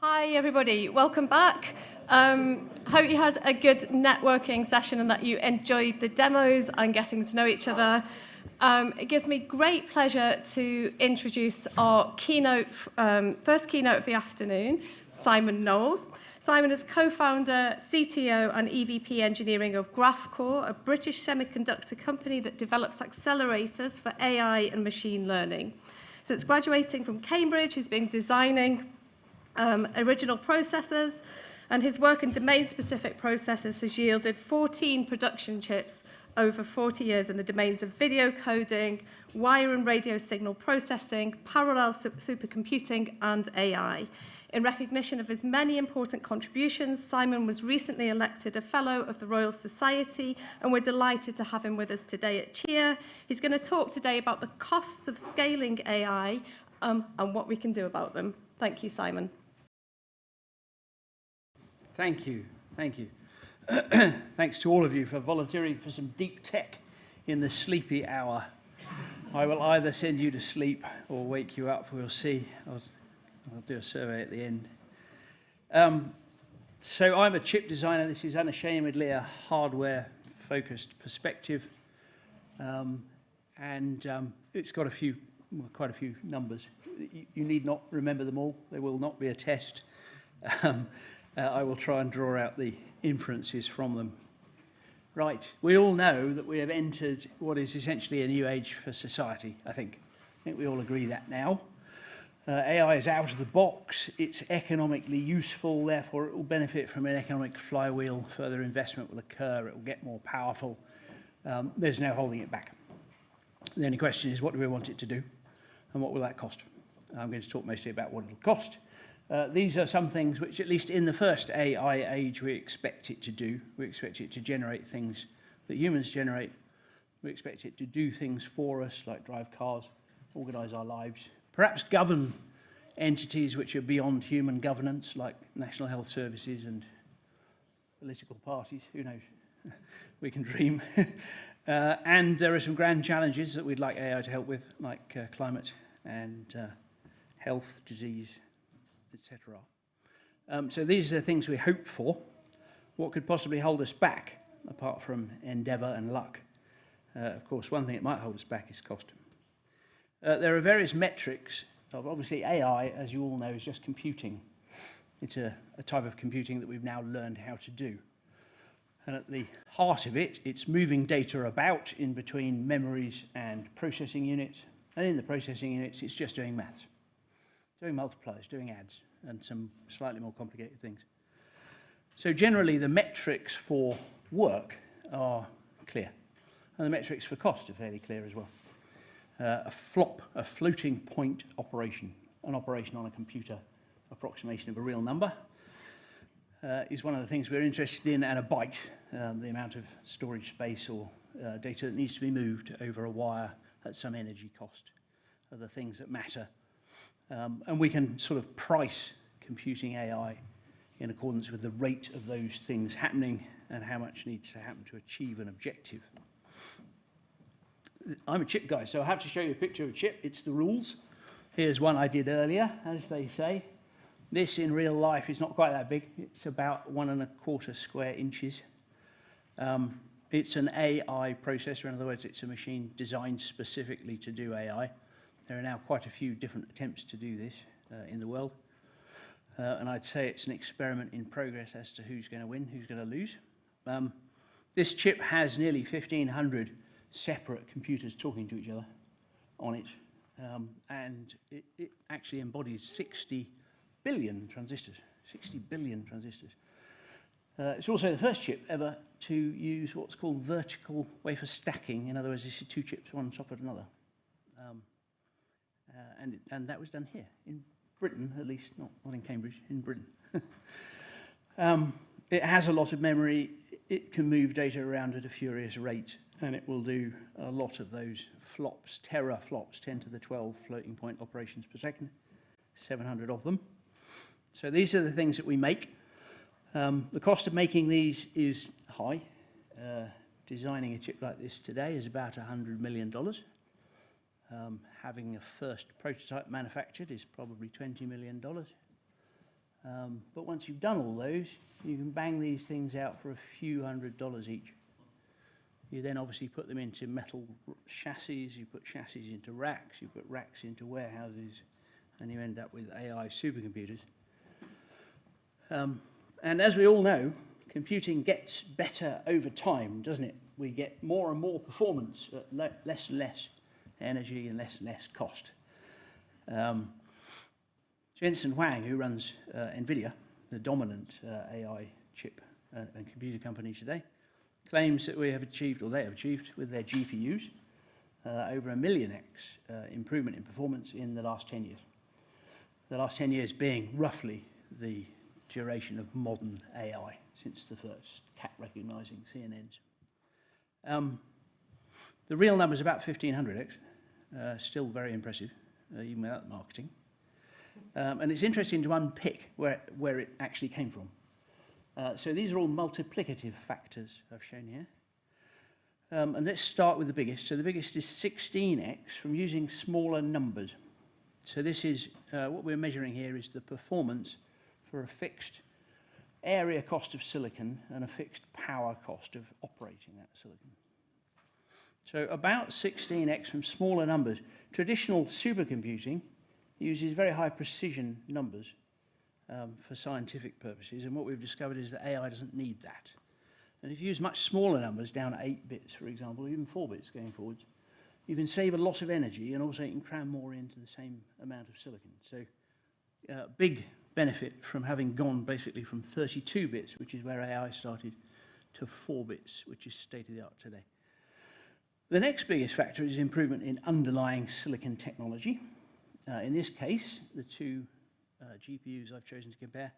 Hi everybody, welcome back. Hope you had a good networking session and that you enjoyed the demos and getting to know each other. It gives me great pleasure to introduce our first keynote of the afternoon, Simon Knowles. Simon is co-founder, CTO and EVP Engineering of Graphcore, a British semiconductor company that develops accelerators for AI and machine learning. Since graduating from Cambridge, he's been designing original processors, and his work in domain-specific processors has yielded 14 production chips over 40 years in the domains of video coding, wire and radio signal processing, parallel supercomputing, and AI. In recognition of his many important contributions, Simon was recently elected a Fellow of the Royal Society, and we're delighted to have him with us today at CHIA. He's going to talk today about the costs of scaling AI and what we can do about them. Thank you, Simon. Thank you. Thanks to all of you for volunteering for some deep tech in the sleepy hour. I will either send you to sleep or wake you up. We'll see. I'll do a survey at the end. So I'm a chip designer. This is unashamedly a hardware-focused perspective, and it's got quite a few numbers. You need not remember them all. There will not be a test. I will try and draw out the inferences from them. Right, we all know that we have entered what is essentially a new age for society, I think. We all agree that now. AI is out of the box, it's economically useful, therefore it will benefit from an economic flywheel, further investment will occur, it will get more powerful. There's no holding it back. The only question is, what do we want it to do, and what will that cost? I'm going to talk mostly about what it'll cost. These are some things which, at least in the first AI age, we expect it to do. We expect it to generate things that humans generate. We expect it to do things for us, like drive cars, organise our lives, perhaps govern entities which are beyond human governance, like national health services and political parties. Who knows? We can dream. And there are some grand challenges that we'd like AI to help with, like climate and health, disease, etc. So these are the things we hope for. What could possibly hold us back, apart from endeavour and luck? Of course, one thing that might hold us back is cost. There are various metrics of, obviously, AI, as you all know, is just computing. It's a type of computing that we've now learned how to do. And at the heart of it, it's moving data about in between memories and processing units. And in the processing units, it's just doing maths. Doing multipliers, doing adds, and some slightly more complicated things. So generally, the metrics for work are clear. And the metrics for cost are fairly clear as well. A floating point operation, an operation on a computer, approximation of a real number, is one of the things we're interested in, and a byte, the amount of storage space or data that needs to be moved over a wire at some energy cost, are the things that matter. And we can sort of price computing AI in accordance with the rate of those things happening and how much needs to happen to achieve an objective. I'm a chip guy, so I have to show you a picture of a chip. It's the rules. Here's one I did earlier, as they say. This in real life is not quite that big. It's about 1¼ square inches. It's an AI processor. In other words, it's a machine designed specifically to do AI. There are now quite a few different attempts to do this in the world. And I'd say it's an experiment in progress as to who's going to win, who's going to lose. This chip has nearly 1,500 separate computers talking to each other on it. And it actually embodies 60 billion transistors. 60 billion transistors. It's also the first chip ever to use what's called vertical wafer stacking. In other words, this is two chips one on top of another. And that was done here, in Britain, at least, not in Cambridge, in Britain. It has a lot of memory. It can move data around at a furious rate, and it will do a lot of those flops, teraflops, 10 to the 12 floating point operations per second, 700 of them. So these are the things that we make. The cost of making these is high. Designing a chip like this today is about $100 million. Having a first prototype manufactured is probably $20 million. But once you've done all those, you can bang these things out for a few $100s each. You then obviously put them into metal chassis, you put chassis into racks, you put racks into warehouses, and you end up with AI supercomputers. And as we all know, computing gets better over time, doesn't it? We get more and more performance at less and less energy and less cost. Jensen Huang, who runs NVIDIA, the dominant AI chip and computer company today, claims that we have achieved, or they have achieved, with their GPUs, over 1 million x improvement in performance in the last 10 years. The last 10 years being roughly the duration of modern AI, since the first cat-recognizing CNNs. The real number is about 1500x, still very impressive, even without the marketing. And it's interesting to unpick where it actually came from. So these are all multiplicative factors I've shown here. And let's start with the biggest. So the biggest is 16x from using smaller numbers. So this is, what we're measuring here is the performance for a fixed area cost of silicon and a fixed power cost of operating that silicon. So about 16x from smaller numbers. Traditional supercomputing uses very high precision numbers for scientific purposes, and what we've discovered is that AI doesn't need that. And if you use much smaller numbers, down to 8 bits, for example, or even 4 bits going forwards, you can save a lot of energy, and also you can cram more into the same amount of silicon. So big benefit from having gone basically from 32 bits, which is where AI started, to 4 bits, which is state-of-the-art today. The next biggest factor is improvement in underlying silicon technology. In this case, the two GPUs I've chosen to compare.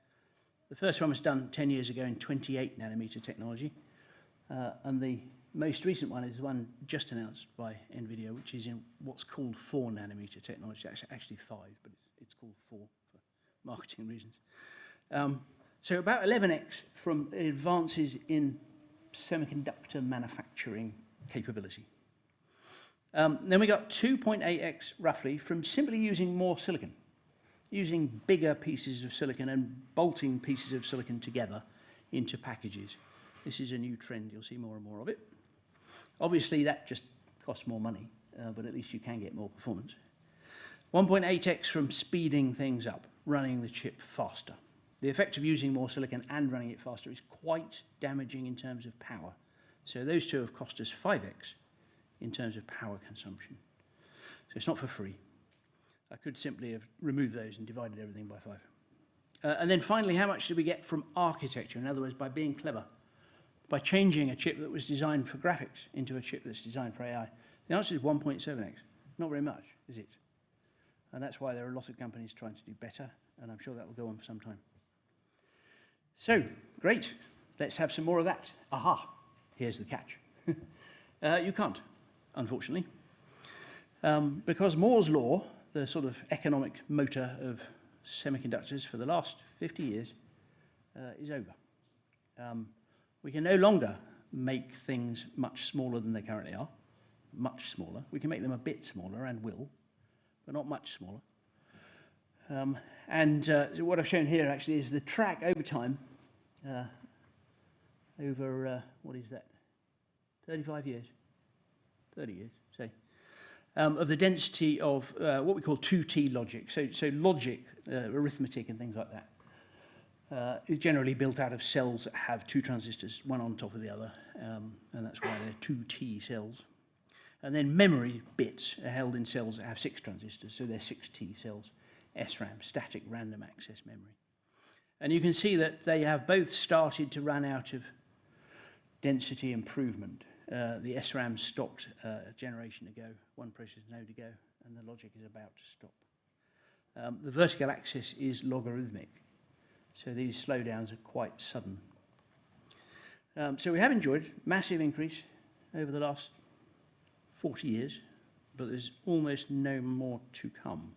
The first one was done 10 years ago in 28 nanometer technology, and the most recent one is the one just announced by NVIDIA, which is in what's called 4 nanometer technology. Actually 5, but it's called 4 for marketing reasons. So about 11x from advances in semiconductor manufacturing capability. Then we got 2.8x roughly from simply using more silicon, using bigger pieces of silicon and bolting pieces of silicon together into packages. This is a new trend. You'll see more and more of it. Obviously, that just costs more money, but at least you can get more performance. 1.8x from speeding things up, running the chip faster. The effect of using more silicon and running it faster is quite damaging in terms of power. So those two have cost us 5x in terms of power consumption. So it's not for free. I could simply have removed those and divided everything by 5. And then finally, how much do we get from architecture? In other words, by being clever, by changing a chip that was designed for graphics into a chip that's designed for AI. The answer is 1.7x. Not very much, is it? And that's why there are a lot of companies trying to do better, and I'm sure that will go on for some time. So, great. Let's have some more of that. Aha, here's the catch. You can't, unfortunately. Because MoS Law, the sort of economic motor of semiconductors for the last 50 years, is over. We can no longer make things much smaller than they currently are, much smaller. We can make them a bit smaller, and will, but not much smaller. So what I've shown here actually is the track over time, over, what is that, 35 years, 30 years, say, of the density of what we call 2T logic. So logic, arithmetic and things like that, is generally built out of cells that have 2 transistors, one on top of the other, and that's why they're 2T cells. And then memory bits are held in cells that have 6 transistors, so they're 6T cells, SRAM, static random access memory. And you can see that they have both started to run out of density improvement. The SRAM stopped a generation ago, 1 process node ago, and the logic is about to stop. The vertical axis is logarithmic, so these slowdowns are quite sudden. So we have enjoyed massive increase over the last 40 years, but there's almost no more to come.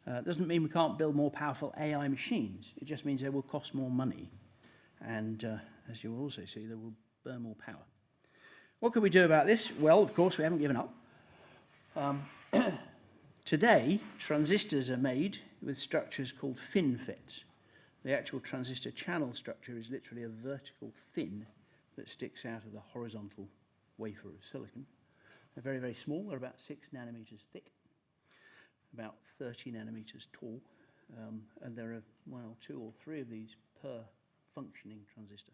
It doesn't mean we can't build more powerful AI machines. It just means they will cost more money. And as you will also see, they will burn more power. What can we do about this? Well, of course, we haven't given up. Today, transistors are made with structures called FinFETs. The actual transistor channel structure is literally a vertical fin that sticks out of the horizontal wafer of silicon. They're very, very small. They're about 6 nanometers thick, about 30 nanometers tall, and there are 1 or 2 or 3 of these per functioning transistor.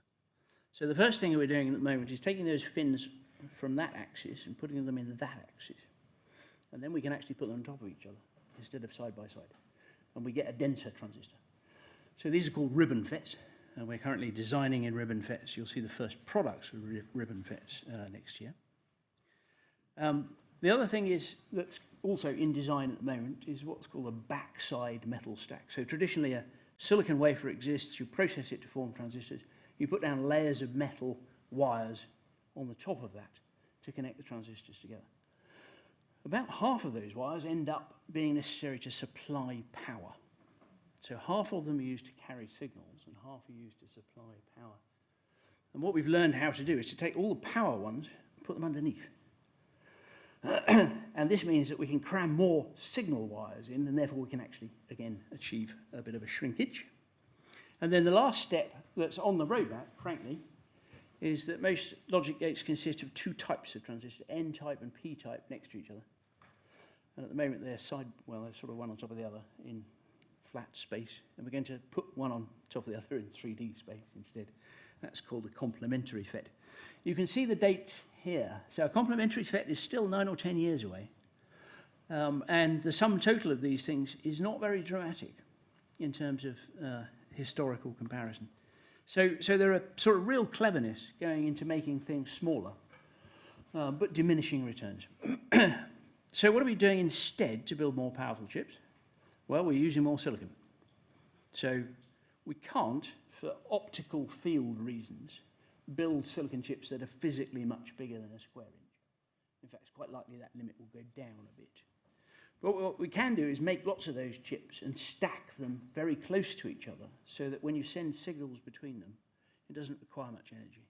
So the first thing we're doing at the moment is taking those fins from that axis and putting them in that axis. And then we can actually put them on top of each other instead of side by side. And we get a denser transistor. So these are called ribbon FETs, and we're currently designing in ribbon FETs. You'll see the first products with ribbon FETs next year. The other thing is that's also in design at the moment is what's called a backside metal stack. So traditionally a silicon wafer exists, you process it to form transistors, you put down layers of metal wires on the top of that to connect the transistors together. About half of those wires end up being necessary to supply power. So half of them are used to carry signals and half are used to supply power. And what we've learned how to do is to take all the power ones and put them underneath. And this means that we can cram more signal wires in, and therefore we can actually, again, achieve a bit of a shrinkage. And then the last step that's on the roadmap, frankly, is that most logic gates consist of 2 types of transistors, N-type and P-type, next to each other. And at the moment they're sort of one on top of the other in flat space. And we're going to put one on top of the other in 3D space instead. That's called a complementary FET. You can see the dates here. So a complementary FET is still 9 or 10 years away. And the sum total of these things is not very dramatic in terms of historical comparison. So there are sort of real cleverness going into making things smaller, but diminishing returns. So what are we doing instead to build more powerful chips? Well, we're using more silicon. So we can't, for optical field reasons, build silicon chips that are physically much bigger than a square inch. In fact, it's quite likely that limit will go down a bit. But what we can do is make lots of those chips and stack them very close to each other so that when you send signals between them, it doesn't require much energy.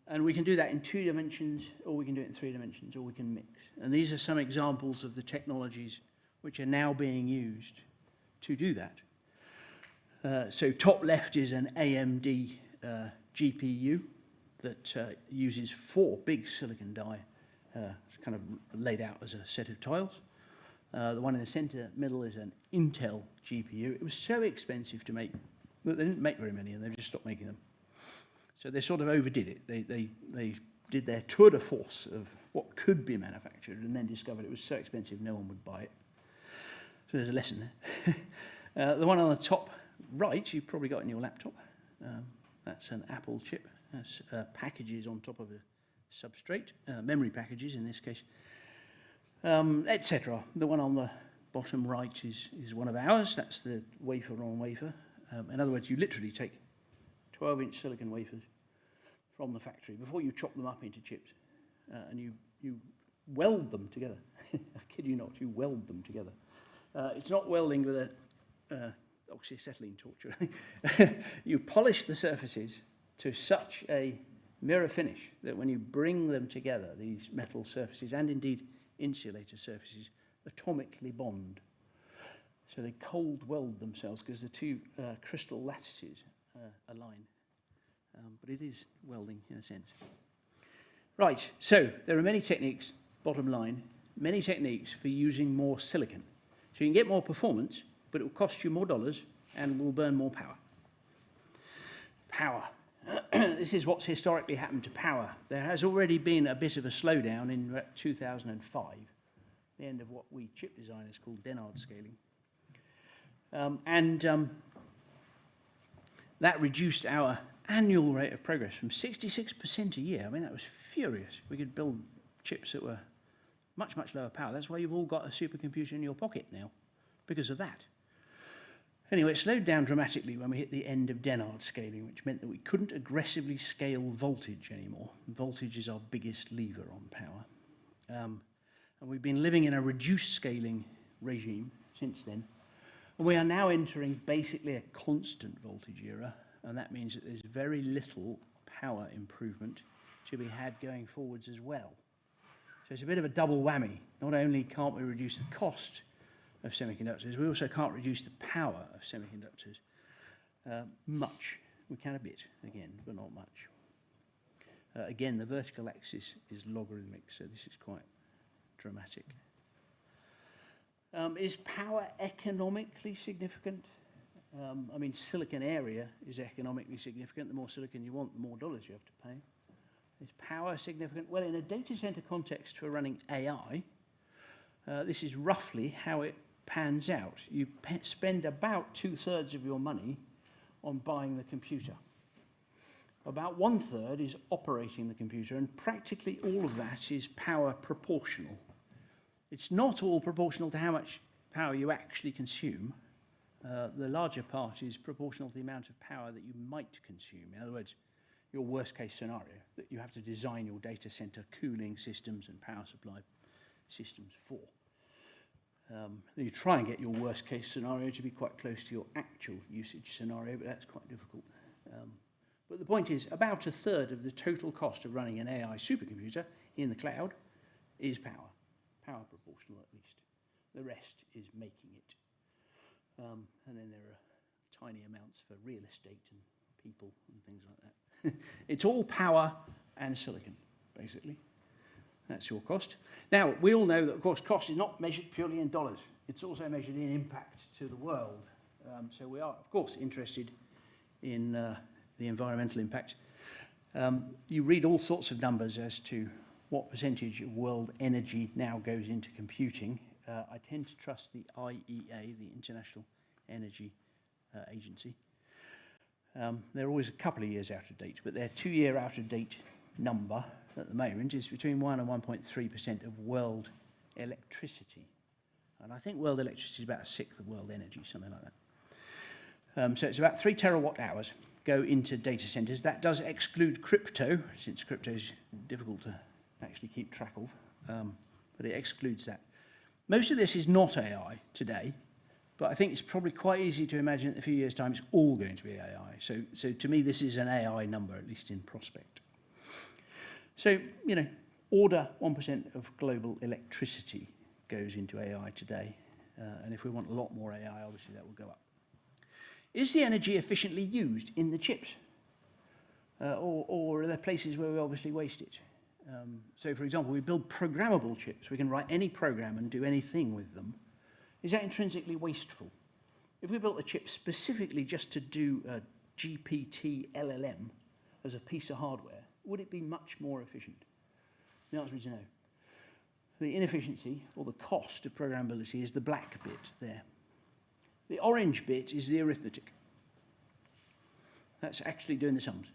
And we can do that in 2 dimensions, or we can do it in 3 dimensions, or we can mix. And these are some examples of the technologies which are now being used to do that. So top left is an AMD GPU that uses 4 big silicon die, kind of laid out as a set of tiles. The one in the center middle is an Intel GPU. It was so expensive to make that they didn't make very many, and they just stopped making them. So they sort of overdid it. They did their tour de force of what could be manufactured and then discovered it was so expensive no one would buy it. So there's a lesson there. The one on the top right, you've probably got in your laptop. That's an Apple chip. That's packages on top of a substrate, memory packages in this case, etc. The one on the bottom right is one of ours. That's the wafer on wafer. In other words, you literally take 12-inch silicon wafers from the factory before you chop them up into chips, and you weld them together. I kid you not, you weld them together. It's not welding with a oxyacetylene torch or anything. You polish the surfaces to such a mirror finish that when you bring them together, these metal surfaces and indeed insulator surfaces atomically bond. So they cold weld themselves because the 2 crystal lattices align. But it is welding in a sense. Right, so there are many techniques, bottom line, many techniques for using more silicon. So you can get more performance, but it will cost you more dollars and will burn more power. Power. This is what's historically happened to power. There has already been a bit of a slowdown in 2005, the end of what we chip designers call Dennard scaling. That reduced our annual rate of progress from 66% a year. I mean, that was furious. We could build chips that were much, much lower power. That's why you've all got a supercomputer in your pocket now, because of that. Anyway, it slowed down dramatically when we hit the end of Dennard scaling, which meant that we couldn't aggressively scale voltage anymore. Voltage is our biggest lever on power. And we've been living in a reduced scaling regime since then. And we are now entering basically a constant voltage era, and that means that there's very little power improvement to be had going forwards as well. So it's a bit of a double whammy. Not only can't we reduce the cost of semiconductors, we also can't reduce the power of semiconductors. much. We can a bit, again, but not much. Again, the vertical axis is logarithmic, so this is quite dramatic. Is power economically significant? I mean, silicon area is economically significant. The more silicon you want, the more dollars you have to pay. Is power significant? Well, in a data center context for running AI, this is roughly how it pans out. You spend about 2/3 of your money on buying the computer. About 1/3 is operating the computer, and practically all of that is power proportional. It's not all proportional to how much power you actually consume. The larger part is proportional to the amount of power that you might consume. In other words, your worst case scenario, that you have to design your data center cooling systems and power supply systems for. You try and get your worst case scenario to be quite close to your actual usage scenario, but that's quite difficult. But the point is, about 1/3 of the total cost of running an AI supercomputer in the cloud is power proportional at least. The rest is making it. And then there are tiny amounts for real estate and people and things like that. It's all power and silicon, basically. That's your cost. Now, we all know that, of course, cost is not measured purely in dollars. It's also measured in impact to the world. So we are, of course, interested in the environmental impact. You read all sorts of numbers as to what percentage of world energy now goes into computing. I tend to trust the IEA, the International Energy Agency. They're always a couple of years out of date, but their 2-year out of date number at the moment is between 1 and 1.3% of world electricity. And I think world electricity is about 1/6 of world energy, something like that. So it's about 3 terawatt hours go into data centers. That does exclude crypto, since crypto is difficult to actually keep track of, but it excludes that. Most of this is not AI today, but I think it's probably quite easy to imagine that in a few years' time it's all going to be AI. So to me, this is an AI number, at least in prospect. So, order 1% of global electricity goes into AI today. And if we want a lot more AI, obviously that will go up. Is the energy efficiently used in the chips? Or are there places where we obviously waste it? So, for example, we build programmable chips. We can write any program and do anything with them. Is that intrinsically wasteful? If we built a chip specifically just to do a GPT LLM as a piece of hardware, would it be much more efficient? The answer is no. The inefficiency, or the cost of programmability, is the black bit there. The orange bit is the arithmetic. That's actually doing the sums.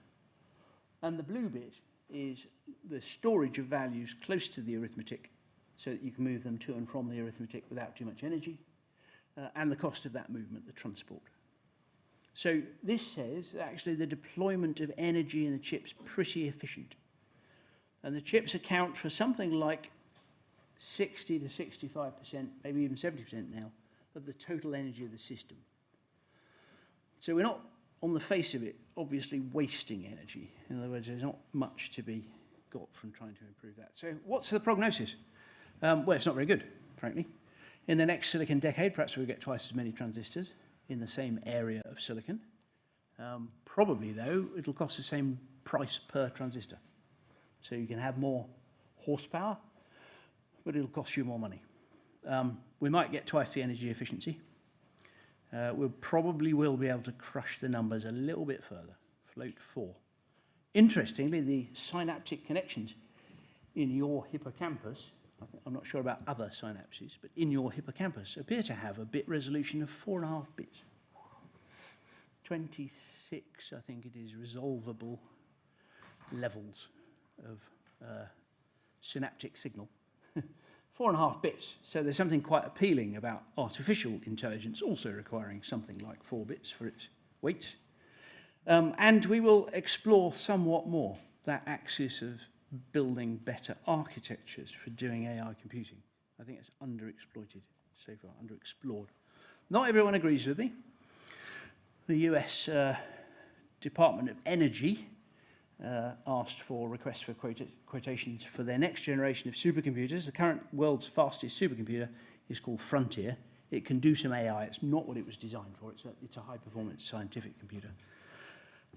And the blue bit is the storage of values close to the arithmetic so that you can move them to and from the arithmetic without too much energy, and the cost of that movement, the transport. So this says that actually the deployment of energy in the chip's pretty efficient. And the chips account for something like 60 to 65%, maybe even 70% now, of the total energy of the system. So we're not, on the face of it, obviously wasting energy. In other words, there's not much to be got from trying to improve that. So what's the prognosis? Well, it's not very good, frankly. In the next silicon decade, perhaps we'll get twice as many transistors in the same area of silicon. Probably, though, it'll cost the same price per transistor. So you can have more horsepower, but it'll cost you more money. We might get twice the energy efficiency. We probably will be able to crush the numbers a little bit further, float 4. Interestingly, the synaptic connections in your hippocampus, I'm not sure about other synapses, but in your hippocampus appear to have a bit resolution of 4.5 bits. 26, I think it is, resolvable levels of synaptic signal. 4.5 bits. So there's something quite appealing about artificial intelligence also requiring something like 4 bits for its weights. And we will explore somewhat more that axis of building better architectures for doing AI computing. I think it's underexploited so far, underexplored. Not everyone agrees with me. The US Department of Energy asked for requests for quotations for their next generation of supercomputers. The current world's fastest supercomputer is called Frontier. It can do some AI. It's not what it was designed for. It's a high-performance scientific computer.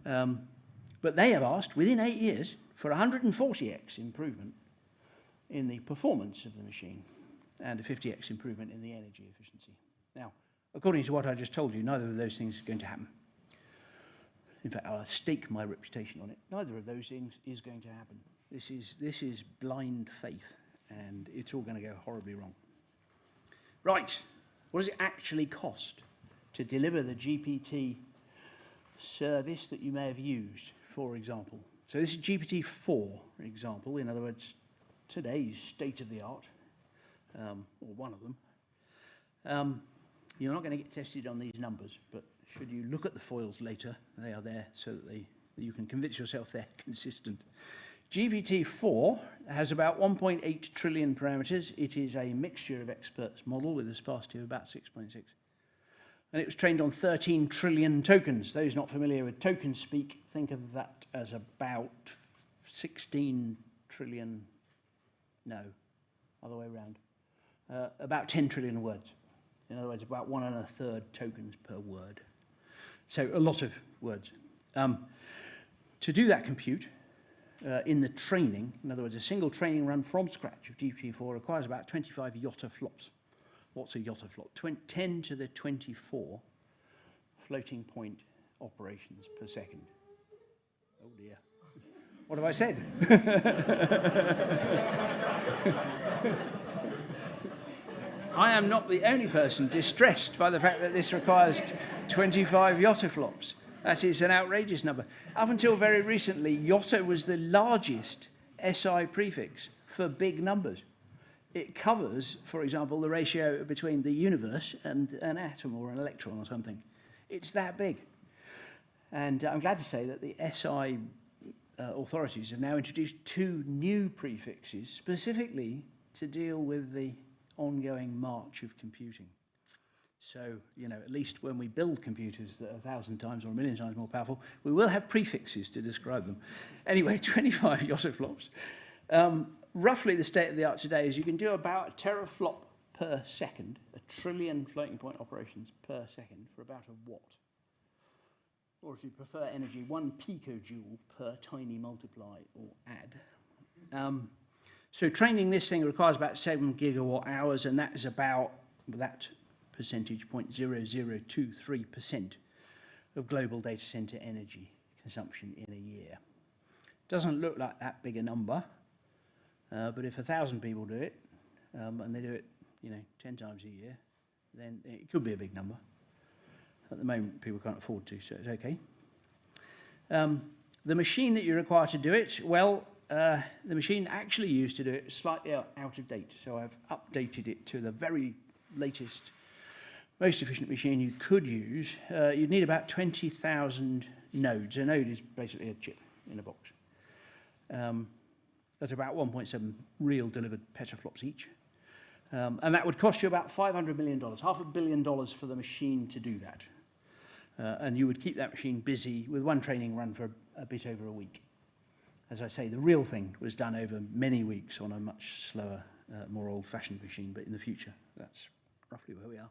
But they have asked, within 8 years, for 140x improvement in the performance of the machine and a 50x improvement in the energy efficiency. Now, according to what I just told you, neither of those things are going to happen. In fact, I'll stake my reputation on it. Neither of those things is going to happen. This is blind faith, and it's all going to go horribly wrong. Right, what does it actually cost to deliver the GPT service that you may have used, for example? So this is GPT-4, for example, in other words, today's state-of-the-art, or one of them. You're not going to get tested on these numbers, but should you look at the foils later, they are there so that you can convince yourself they're consistent. GPT-4 has about 1.8 trillion parameters. It is a mixture of experts model with a sparsity of about 6.6. And it was trained on 13 trillion tokens. Those not familiar with token speak, think of that as about 16 trillion, no, other way around, about 10 trillion words. In other words, about 1 1/3 tokens per word. So a lot of words. To do that compute, in the training, in other words, a single training run from scratch of GPT-4 requires about 25 yottaflops. What's a yottaflop? 10 to the 24 floating point operations per second. Oh dear. What have I said? I am not the only person distressed by the fact that this requires 25 yottaflops. That is an outrageous number. Up until very recently, yotta was the largest SI prefix for big numbers. It covers, for example, the ratio between the universe and an atom or an electron or something. It's that big. And I'm glad to say that the SI authorities have now introduced 2 new prefixes specifically to deal with the ongoing march of computing. So, at least when we build computers that are 1,000 times or 1,000,000 times more powerful, we will have prefixes to describe them. Anyway, 25 yottaflops. Roughly the state of the art today is you can do about a teraflop per second, 1 trillion floating point operations per second for about a watt. Or if you prefer energy, 1 picojoule per tiny multiply or add. So training this thing requires about 7 gigawatt hours, and that is about that percentage, 0.0023% of global data center energy consumption in a year. Doesn't look like that big a number, but if 1,000 people do it, and they do it, 10 times a year, then it could be a big number. At the moment, people can't afford to, so it's okay. The machine that you require to do it, well, the machine actually used to do it is slightly out of date, so I've updated it to the very latest, most efficient machine you could use. You'd need about 20,000 nodes. A node is basically a chip in a box. That's about 1.7 real delivered petaflops each. And that would cost you about $500 million, $500 million for the machine to do that. And you would keep that machine busy with 1 training run for a bit over a week. As I say, the real thing was done over many weeks on a much slower, more old-fashioned machine, but in the future, that's roughly where we are.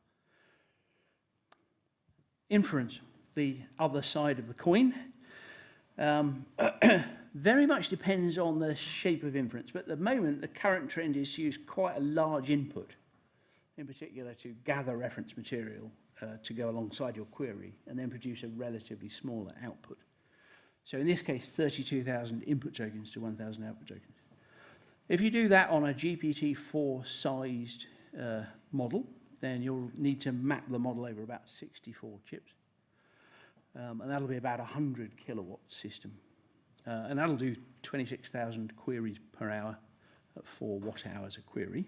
Inference, the other side of the coin, very much depends on the shape of inference, but at the moment, the current trend is to use quite a large input, in particular to gather reference material to go alongside your query, and then produce a relatively smaller output. So in this case, 32,000 input tokens to 1,000 output tokens. If you do that on a GPT-4 sized model, then you'll need to map the model over about 64 chips. And that'll be about a 100 kilowatt system. And that'll do 26,000 queries per hour at 4 watt hours a query.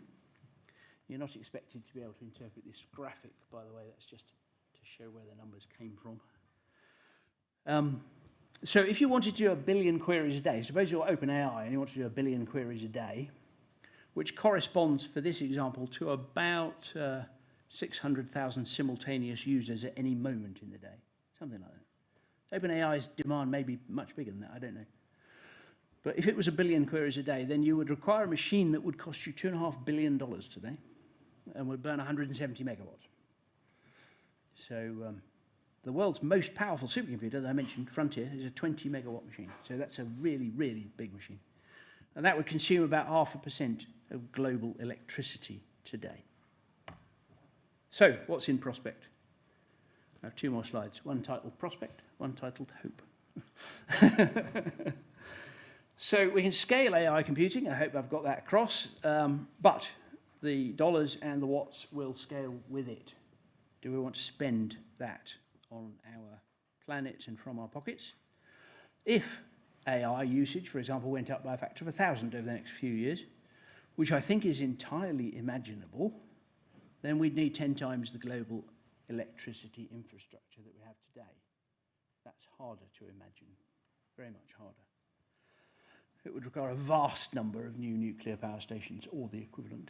You're not expected to be able to interpret this graphic, by the way. That's just to show where the numbers came from. So if you wanted to do 1 billion queries a day, suppose you're OpenAI and you want to do 1 billion queries a day, which corresponds for this example to about 600,000 simultaneous users at any moment in the day, something like that. OpenAI's demand may be much bigger than that, I don't know. But if it was 1 billion queries a day, then you would require a machine that would cost you $2.5 billion today and would burn 170 megawatts. So the world's most powerful supercomputer that I mentioned, Frontier, is a 20 megawatt machine. So that's a really, really big machine. And that would consume about 0.5% of global electricity today. So what's in prospect? I have 2 more slides, one titled Prospect, one titled Hope. So we can scale AI computing. I hope I've got that across. But the dollars and the watts will scale with it. Do we want to spend that on our planet and from our pockets? If AI usage, for example, went up by a factor of 1,000 over the next few years, which I think is entirely imaginable, then we'd need 10 times the global electricity infrastructure that we have today. That's harder to imagine, very much harder. It would require a vast number of new nuclear power stations or the equivalent.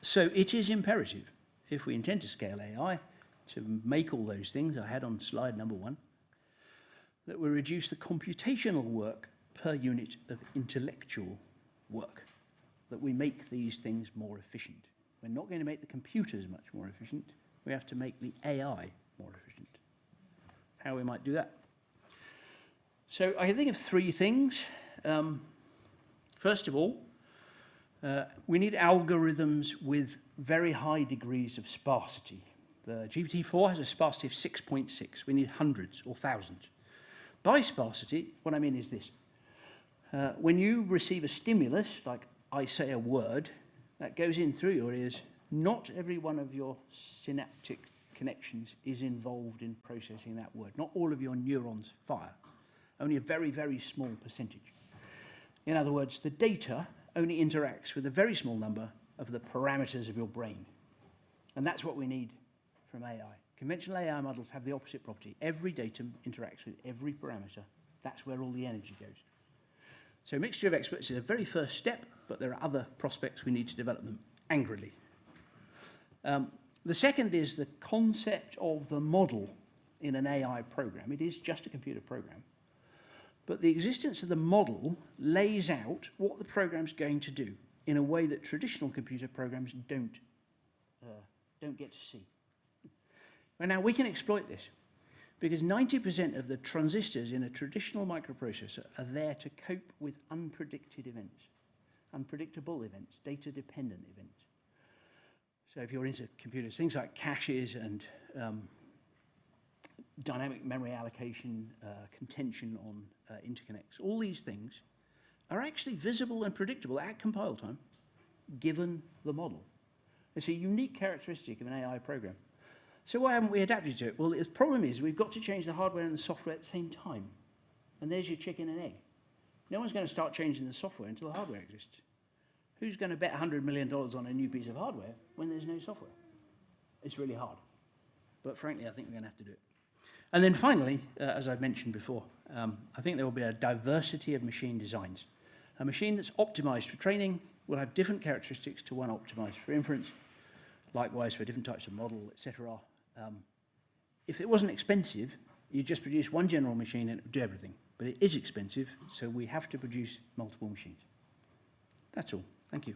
So it is imperative, if we intend to scale AI, to make all those things I had on slide number 1, that we reduce the computational work per unit of intellectual work, that we make these things more efficient. We're not going to make the computers much more efficient. We have to make the AI more efficient. How we might do that? So I can think of 3 things. First of all, we need algorithms with very high degrees of sparsity. The GPT-4 has a sparsity of 6.6. We need hundreds or thousands. By sparsity, what I mean is this. When you receive a stimulus, like I say a word, that goes in through your ears, not every one of your synaptic connections is involved in processing that word. Not all of your neurons fire. Only a very, very small percentage. In other words, the data only interacts with a very small number of the parameters of your brain. And that's what we need from AI. Conventional AI models have the opposite property. Every datum interacts with every parameter. That's where all the energy goes. So mixture of experts is a very first step, but there are other prospects we need to develop them angrily. The second is the concept of the model in an AI program. It is just a computer program. But the existence of the model lays out what the program's going to do in a way that traditional computer programs don't get to see. Well, now, we can exploit this because 90% of the transistors in a traditional microprocessor are there to cope with unpredicted events, unpredictable events, data-dependent events. So if you're into computers, things like caches and dynamic memory allocation, contention on interconnects, all these things are actually visible and predictable at compile time, given the model. It's a unique characteristic of an AI program. So why haven't we adapted to it? Well, the problem is we've got to change the hardware and the software at the same time. And there's your chicken and egg. No one's going to start changing the software until the hardware exists. Who's going to bet $100 million on a new piece of hardware when there's no software? It's really hard. But frankly, I think we're going to have to do it. And then finally, as I've mentioned before, I think there will be a diversity of machine designs. A machine that's optimized for training will have different characteristics to one optimized for inference, likewise for different types of model, etc. If it wasn't expensive, you'd just produce one general machine and it would do everything. But it is expensive, so we have to produce multiple machines. That's all. Thank you.